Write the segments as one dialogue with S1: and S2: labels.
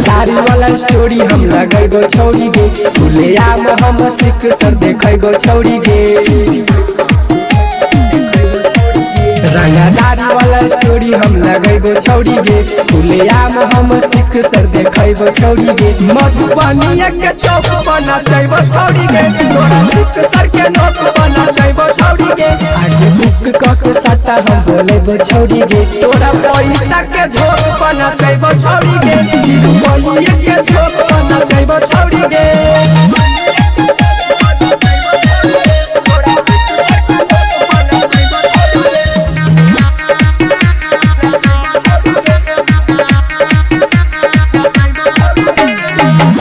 S1: दारी वाला स्टोरी हम लगेगो छौरी गे खुले आम हम सिख सर देखेगो छौरी गे रंगदारी वाला स्टोरी हम लगेगो छौरी गे खुले आम हम सिख सर देखेगो छौरी गे मधुबनिया के चौक पर नचैबो छौरी गे तोरा सिख सर के नोक पर नचैबो छौरी गे आगे बुक क के सट्टा हम बोलेबो छौरी गे तोरा पैसा के झोक पर नचैबो छौरी गे बलिया के झोक पर नचैबो छौरी गे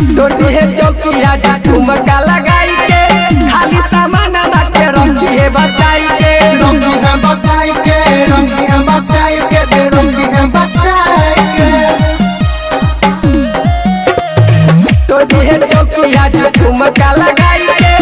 S1: चौकिया जा ठुमका लगाई के खाली सामान के रखी है बचाई के
S2: रंगी है बचाई के रंगी है बचाई के दे रंगी है बचाई के
S1: तो दिहे चौकिया जा ठुमका लगाई के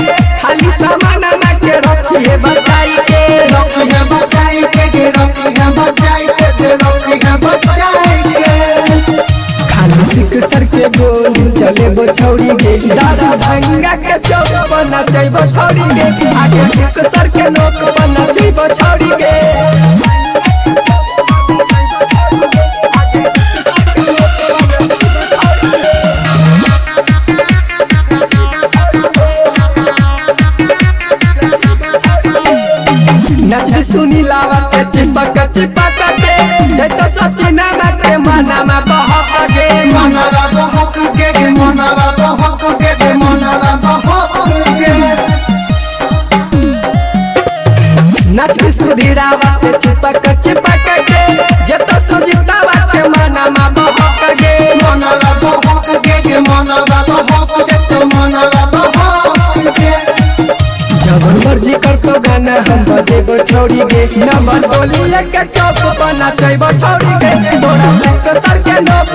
S1: खाली सामान के रखी है बचाई के
S2: रंगी है बचाई के दे रंगी है बचाई के दे रंगी है बचाई के
S1: खाली सिख सर के गोल चले गो छौरी गे दादा भंगा के चौक पर नचैबो छौरी गे आगे सिख सर के नोक पर नचैबो छौरी गे नच सुनी लावा से चिपक चिपक के जैतो सचिना के मनामा बहक गे
S2: मनरा बहक के मनरा बहक के मनरा बहक के
S1: नच सुनी लावा से चिपक चिपक के जैतो सचिना के मनामा बहक गे
S2: मनरा बहक के मनरा बहक के मनरा बहक के
S1: जवन मर्जी करतो गाना हम बजेबो छौरी गे नंबर बोलिए के चौक पर नचैबो छौरी गे तोरा सिख सर के नोक